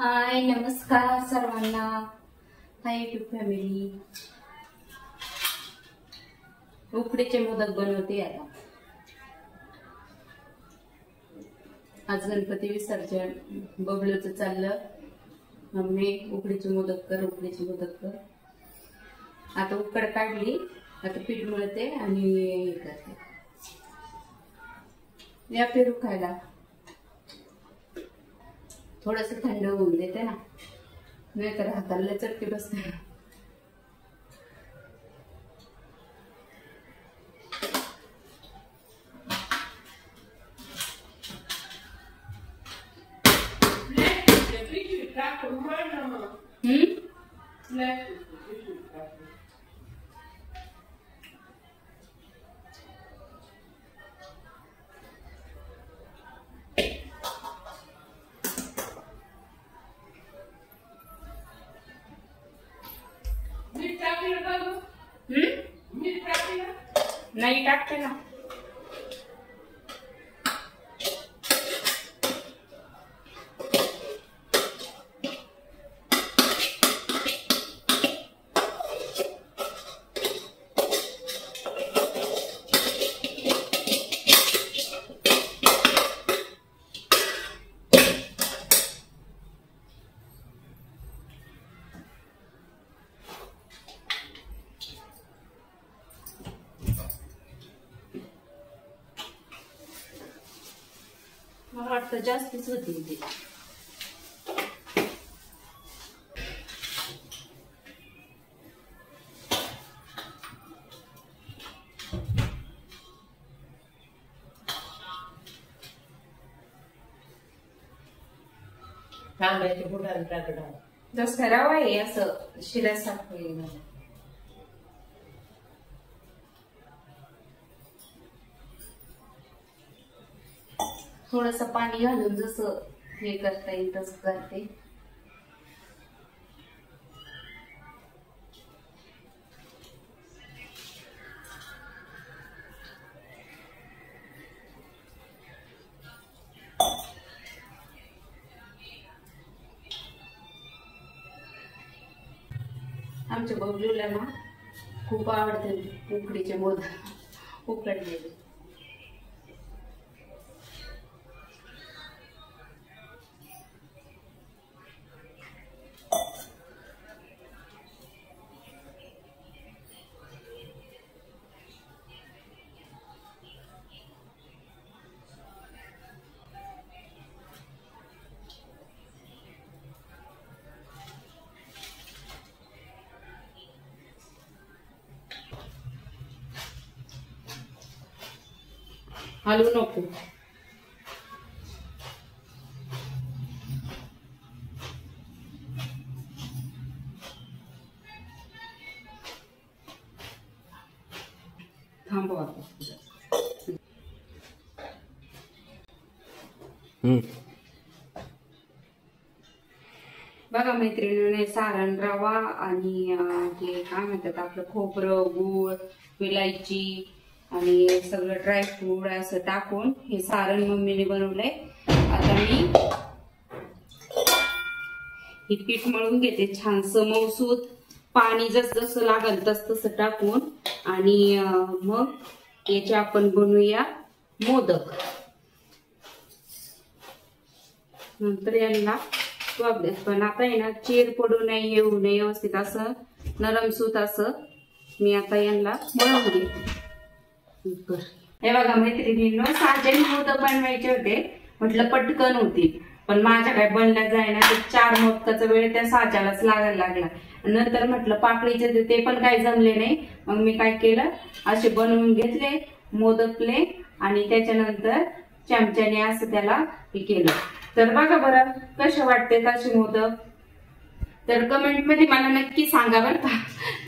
हाय नमस्कार सर्वांना. Hi YouTube family. उकडीचे मोदक बनवते आता. आज गणपती विसर्जन बबलूचं चाललं. मम्मी उकडीचे मोदक कर, उकडीचे मोदक कर. आता उकड काढली, आता पीठ मळते आणि हे करते. या पेरू खायला थोडस थंड होऊन देते ना, नाही तर हाताला चटके बसते. नाही टाकते ना. मला वाटतं जास्तच होती ती. तांब्याच्या बुटाला टाकलं जसं रवा आहे असं शिऱ्यासारखं. थोडस पाणी घालून जसं हे करता येईल तसं करते. आमच्या बबलूला ना खूप आवडते उकडीचे मोदक उकडलेले. हलवू नको. थांबवा. बघा मैत्रिणीने सारण रवा आणि हे काय म्हणतात आपलं खोबरं, गूळ, विलायची आणि सगळं ड्रायफ्रूट असं टाकून हे सारण मम्मीने बनवलंय. आता मी हे पीठ मळून घेते छानसं मऊसूत. पाणी जसं जसं लागल तसं टाकून आणि मग याचे आपण बनवूया मोदक. नंतर यांना पण आता आहे ना चीर पडू नये, येऊ नये, व्यवस्थित असं नरमसूत असं मी आता यांना मळून घेते. हे बघा मैत्रिणींनो, साच्याने मोदक बनवायचे होते. म्हटलं पटकन होती, पण माझ्या काय बनल्या जायना. ते 4 मोदकाचा वेळ त्या साच्यालाच लागायला लागला. नंतर म्हटलं पाकळीचे ते पण काही जमले नाही. मग मी काय केलं, असे बनवून घेतले मोदकले आणि त्याच्यानंतर चमच्याने असं त्याला हे केलं. तर बघा बरं कसे वाटते असे मोदक. तर कमेंट मध्ये मला नक्की सांगा बरं का,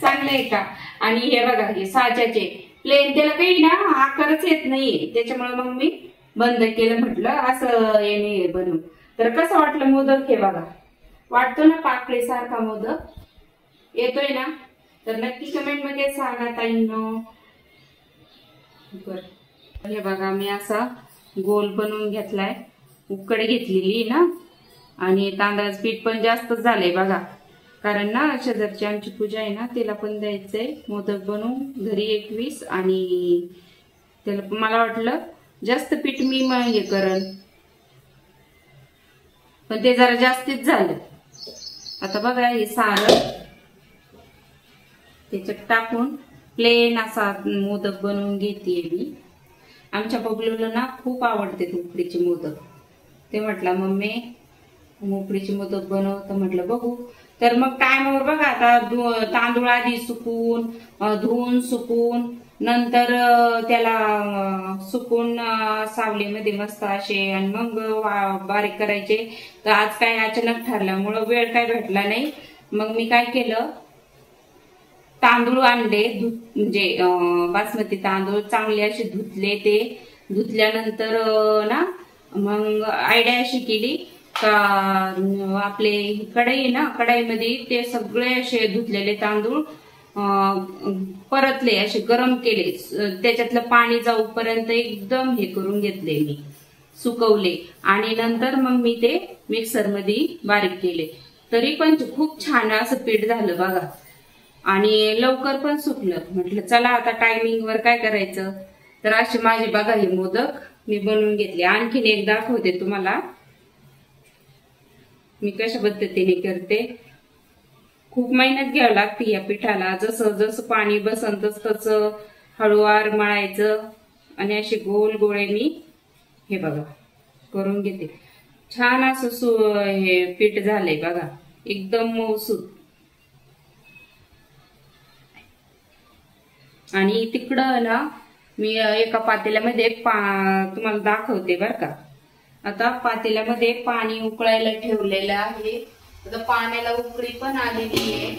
चांगले आहे का. आणि हे बघा हे साच्याचे प्लेन, त्याला काही ना आकारच येत नाहीये, त्याच्यामुळे मग मी बंद केलं. म्हटलं असं येणे बनवून. तर कसं वाटलं मोदक हे बघा. वाटतो ना पाकळी सारखा मोदक येतोय ना. तर नक्की कमेंट मध्ये सांगा ताईंनो. हे बघा मी असा गोल बनवून घेतलाय. उकड घेतलेली ना, आणि तांदळाचं पीठ पण जास्तच झालंय बघा, कारण ना शेजारची आमची पूजा आहे ना, तिला पण द्यायचंय मोदक बनवून घरी 21, आणि त्याला मला वाटलं जास्त पीठ मी हे करन, पण ते जरा जास्तीच झालं. आता बघा हे सारण त्याच्यात टाकून प्लेन असा मोदक बनवून घेते मी. आमच्या बबलूला ना खूप आवडते उकडीचे मोदक. ते म्हटलं मम्मी उकडीचे मोदक बनव, तर म्हटलं बघू. तर मग टायमावर बघा आता तांदूळ आधी सुकून धुवून सुकून नंतर त्याला सुकून सावलीमध्ये मस्त असे आणि मग बारीक करायचे. तर आज काय अचानक ठरल्यामुळं वेळ काय भेटला नाही. मग मी काय केलं, तांदूळ आणले म्हणजे बासमती तांदूळ चांगले असे धुतले. ते धुतल्यानंतर ना मग आयडिया अशी केली का आपले कढई ना, कढईमध्ये ते सगळे असे धुतलेले तांदूळ परतले, असे गरम केले, त्याच्यातलं पाणी जाऊपर्यंत एकदम हे करून घेतले मी, सुकवले, आणि नंतर मग मी ते मिक्सरमध्ये बारीक केले. तरी पण खूप छान असं पीठ झालं बघा, आणि लवकर पण सुकलं. म्हटलं चला आता टायमिंग वर काय करायचं. तर असे माझे बघा हे मोदक मी बनवून घेतले. आणखीन एक दाखवते तुम्हाला मी कशा पद्धतीने करते. खूप मेहनत घ्यावी लागते या पिठाला. जसं जसं पाणी बसन तसं हळूवार मळायचं, आणि असे गोल गोळे मी हे बघा करून घेते. छान असं हे पीठ झालंय बघा, एकदम मऊसूत. आणि तिकडं ना मी एका पातेल्यामध्ये तुम्हाला दाखवते बर का. आता पातेल्यामध्ये पाणी उकळायला ठेवलेलं आहे. आता पाण्याला उकळी पण आलेली आहे.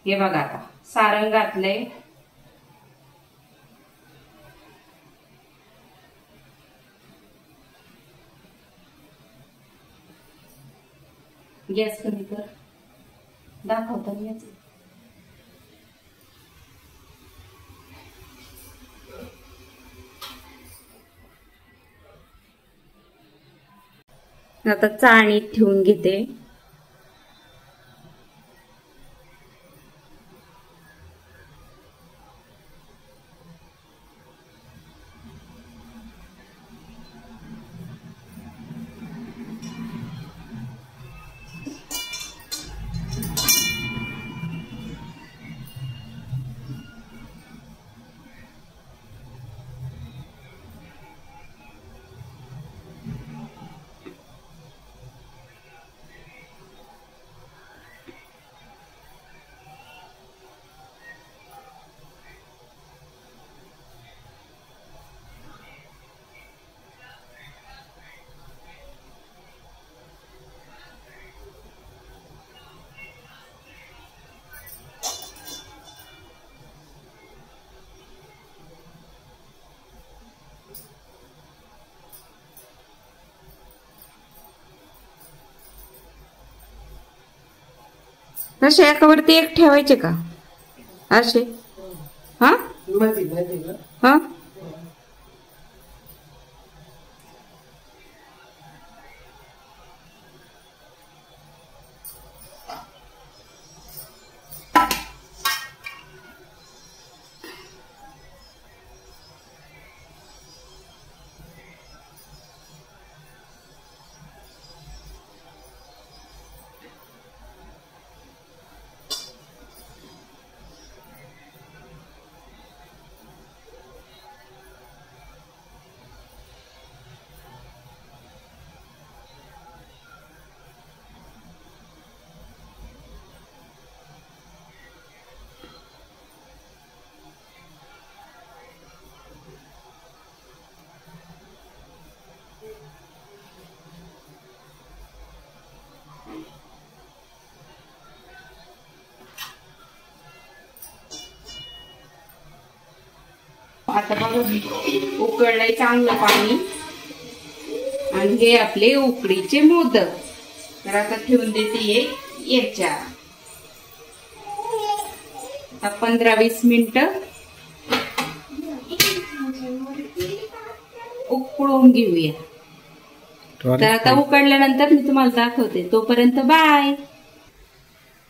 हे बघा आता सारण घातलंय. गॅस कमी कर, दाखवता याच. आता चाळणीत ठेवून घेते. तसे एकावरती एक ठेवायचे का असे? हा हा आता बघा उकळलंय चांगलं पाणी, आणि हे आपले उकडीचे मोदक. तर आता ठेवून देते याच्या 15-20 मिनिटं उकळून घेऊया. तर आता उकडल्यानंतर मी तुम्हाला दाखवते. तोपर्यंत बाय.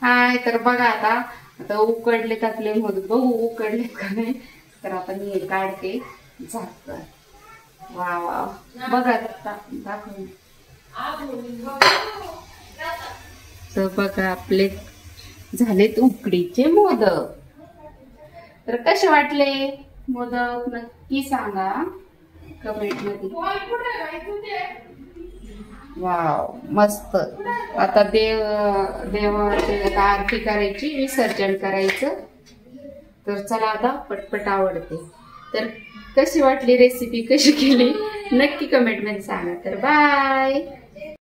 हाय, तर बघा आता उकडलेत आपले मोदक. बघू उकडलेत का नाही. तर आता मी हे काढते झाकण. वा वा, बघा दाखव. तर बघा आपले झालेत उकडीचे मोदक. तर कसे वाटले मोदक नक्की सांगा कमेंट मध्ये. वाव, मस्त. आता देवाची आरती करायची, विसर्जन करायचं. तर चला आता पटपट आवडते. तर कशी वाटली रेसिपी, कशी केली नक्की कमेंट मध्ये सांगा. तर बाय.